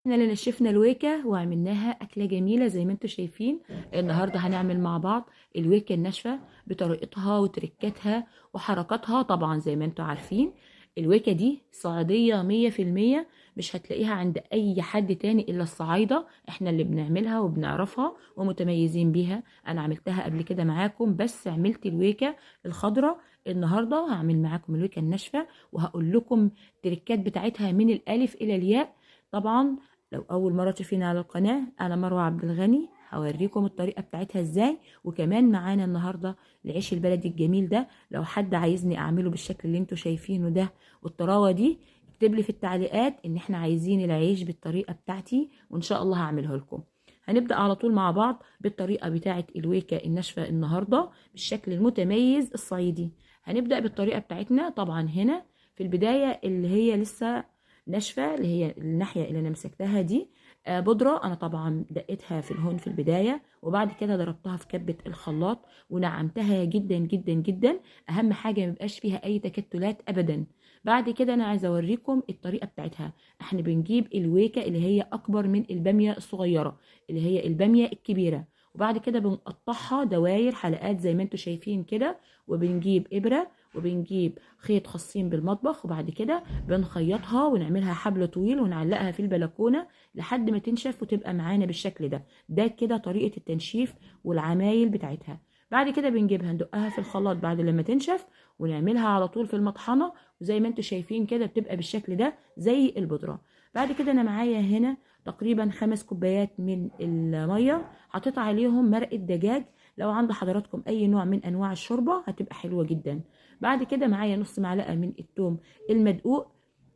احنا اللي نشفنا الويكة وعملناها أكلة جميلة زي ما انتوا شايفين. النهاردة هنعمل مع بعض الويكة الناشفة بطريقتها وتركاتها وحركاتها. طبعا زي ما انتوا عارفين الويكة دي صعيدية 100%، مش هتلاقيها عند أي حد تاني إلا الصعايدة. احنا اللي بنعملها وبنعرفها ومتميزين بيها. أنا عملتها قبل كده معاكم، بس عملت الويكة الخضراء. النهاردة هعمل معاكم الويكة الناشفة وهقول لكم التركات بتاعتها من الألف إلى الياء. طبعا لو أول مرة تشوفينا على القناة، أنا مروة عبد الغني، هوريكم الطريقة بتاعتها ازاي. وكمان معانا النهاردة العيش البلدي الجميل ده، لو حد عايزني أعمله بالشكل اللي انتوا شايفينه ده والطراوة دي، اكتب لي في التعليقات ان احنا عايزين العيش بالطريقة بتاعتي وان شاء الله هعمله لكم. هنبدأ على طول مع بعض بالطريقة بتاعت الويكة الناشفة النهاردة بالشكل المتميز الصعيدي. هنبدأ بالطريقة بتاعتنا. طبعا هنا في البداية اللي هي لسه ناشفه، اللي هي الناحيه اللي انا مسكتها دي بودره. انا طبعا دقيتها في الهون في البدايه، وبعد كده ضربتها في كبه الخلاط ونعمتها جدا جدا جدا. اهم حاجه ما يبقاش فيها اي تكتلات ابدا. بعد كده انا عايزه اوريكم الطريقه بتاعتها. احنا بنجيب الويكه اللي هي اكبر من الباميه الصغيره، اللي هي الباميه الكبيره، وبعد كده بنقطعها دواير حلقات زي ما انتم شايفين كده. وبنجيب ابره وبنجيب خيط خاصين بالمطبخ، وبعد كده بنخيطها ونعملها حبل طويل ونعلقها في البلكونة لحد ما تنشف وتبقى معانا بالشكل ده. ده كده طريقة التنشيف والعمايل بتاعتها. بعد كده بنجيبها ندقها في الخلاط بعد لما تنشف، ونعملها على طول في المطحنة، وزي ما انتم شايفين كده بتبقى بالشكل ده زي البودرة. بعد كده انا معايا هنا تقريبا 5 كوبايات من المية، حطيت عليهم مرقة دجاج. لو عند حضراتكم اي نوع من انواع الشوربة هتبقى حلوة جدا. بعد كده معايا نص معلقة من الثوم المدقوق.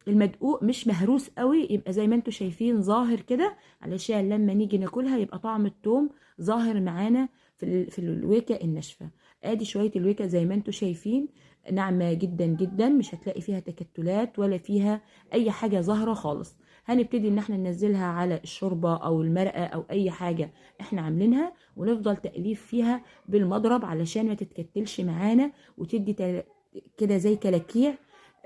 المدقوق مش مهروس قوي، يبقى زي ما انتوا شايفين ظاهر كده، علشان لما نيجي ناكلها يبقى طعم الثوم ظاهر معانا في الويكة الناشفة. ادي شوية الويكة زي ما انتوا شايفين، ناعمة جدا جدا، مش هتلاقي فيها تكتلات ولا فيها اي حاجة ظاهرة خالص. هنبتدي ان احنا ننزلها على الشوربة او المرقة او اي حاجة احنا عاملينها، ونفضل تقليب فيها بالمضرب علشان ما تتكتلش معانا وتدي كده زي كلاكيع.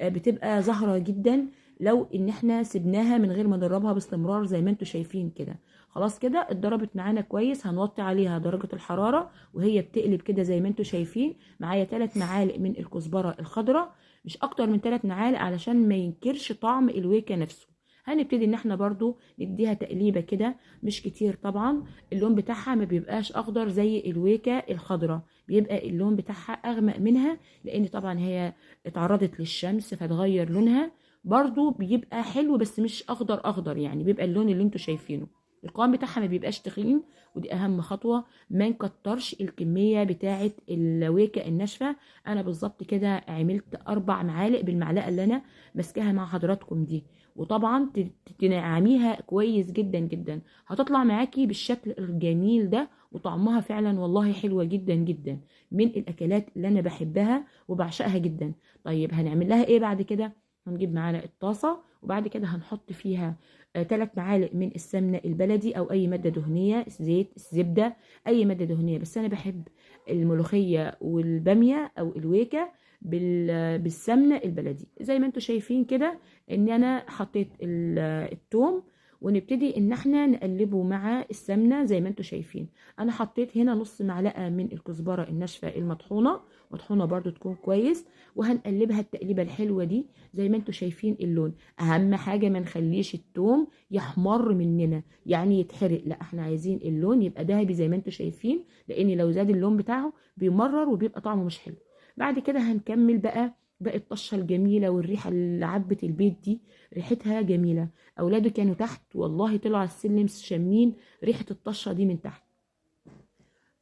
بتبقى ظاهرة جدا لو ان احنا سبناها من غير ما ندربها باستمرار زي ما انتوا شايفين كده. خلاص كده اتضربت معانا كويس. هنوطي عليها درجة الحرارة وهي بتقلب كده زي ما انتوا شايفين. معايا 3 معالق من الكزبرة الخضراء، مش اكتر من 3 معالق علشان ما ينكرش طعم الويكة نفسه. هنبتدي ان احنا برضو نديها تقليبة كده، مش كتير طبعا. اللون بتاعها ما بيبقاش اخضر زي الويكة الخضراء، بيبقى اللون بتاعها اغمق منها، لان طبعا هي اتعرضت للشمس فتغير لونها. برضو بيبقى حلو بس مش اخضر اخضر، يعني بيبقى اللون اللي انتوا شايفينه. القوام بتاعها ما بيبقاش تخين، ودي اهم خطوة. ما نكترش الكمية بتاعة الويكة الناشفة. انا بالظبط كده عملت 4 معالق بالمعلقة اللي انا ماسكاها مع حضراتكم دي. وطبعا تنعميها كويس جدا جدا، هتطلع معاكي بالشكل الجميل ده. وطعمها فعلا والله حلوة جدا جدا، من الاكلات اللي انا بحبها وبعشقها جدا. طيب هنعمل لها ايه بعد كده؟ هنجيب معانا الطاسة، وبعد كده هنحط فيها 3 معالق من السمنة البلدي أو أي مادة دهنية، زيت، زبدة، أي مادة دهنية. بس أنا بحب الملوخية والبامية أو الويكة بالسمنة البلدي زي ما انتوا شايفين كده. ان انا حطيت التوم، ونبتدي ان احنا نقلبه مع السمنة زي ما انتوا شايفين. انا حطيت هنا نص معلقة من الكزبرة الناشفة المطحونة، مطحونة برضو تكون كويس. وهنقلبها التقليبة الحلوة دي زي ما انتوا شايفين اللون. اهم حاجة ما نخليش التوم يحمر مننا يعني يتحرق، لا احنا عايزين اللون يبقى ذهبي زي ما انتوا شايفين، لان لو زاد اللون بتاعه بيمرر وبيبقى طعمه مش حلو. بعد كده هنكمل بقى باقي الطشة الجميلة والريحة اللي عبت البيت دي. ريحتها جميلة. أولادي كانوا تحت والله طلعوا على السلم شامين ريحة الطشة دي من تحت.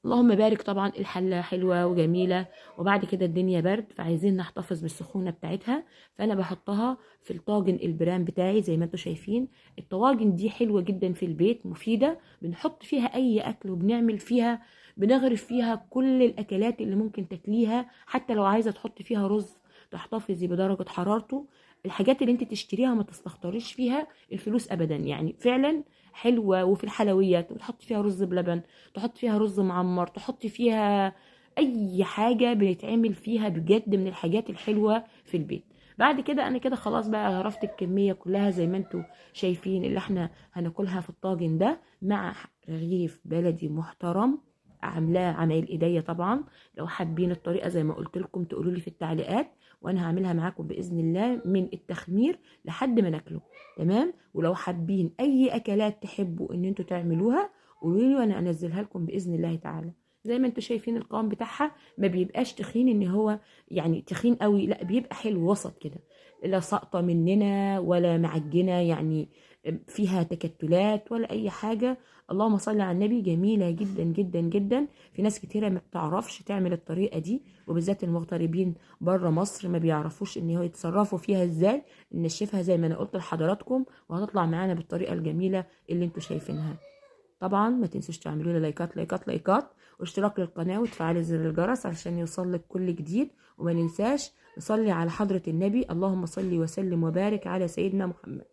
اللهم بارك. طبعا الحلة حلوة وجميلة، وبعد كده الدنيا برد فعايزين نحتفظ بالسخونة بتاعتها. فأنا بحطها في الطاجن البرام بتاعي زي ما انتوا شايفين. الطواجن دي حلوة جدا في البيت، مفيدة، بنحط فيها أي أكل وبنعمل فيها، بنغرف فيها كل الأكلات اللي ممكن تاكليها. حتى لو عايزة تحط فيها رز تحتفظي بدرجة حرارته. الحاجات اللي انت تشتريها ما تستخسريش فيها الفلوس أبدا، يعني فعلا حلوة. وفي الحلويات بتحط فيها رز بلبن، تحط فيها رز معمر، تحط فيها اي حاجة بنتعمل فيها بجد من الحاجات الحلوة في البيت. بعد كده انا كده خلاص بقى غرفت الكميه كلها زي ما انتوا شايفين، اللي احنا هناكلها في الطاجن ده مع رغيف بلدي محترم، عاملاه عمايل ايديا طبعا. لو حابين الطريقه زي ما قلت لكم تقولوا لي في التعليقات، وانا هعملها معاكم باذن الله من التخمير لحد ما ناكله. تمام. ولو حابين اي اكلات تحبوا ان انتوا تعملوها قولوا لي وانا انزلها لكم باذن الله تعالى. زي ما انتوا شايفين القوام بتاعها ما بيبقاش تخين ان هو يعني تخين قوي، لا بيبقى حلو وسط كده، لا ساقطه مننا ولا معجنه يعني فيها تكتلات ولا اي حاجه. اللهم صل على النبي، جميله جدا جدا جدا. في ناس كتيره ما بتعرفش تعمل الطريقه دي، وبالذات المغتربين بره مصر ما بيعرفوش ان هو يتصرفوا فيها ازاي. نشفها زي ما انا قلت لحضراتكم وهتطلع معانا بالطريقه الجميله اللي انتوا شايفينها. طبعا ما تنسوش تعملوا لي لايكات لايكات لايكات، واشتراك للقناه وتفعلي زر الجرس علشان يوصل لك كل جديد. وما ننساش نصلي على حضره النبي، اللهم صل وسلم وبارك على سيدنا محمد.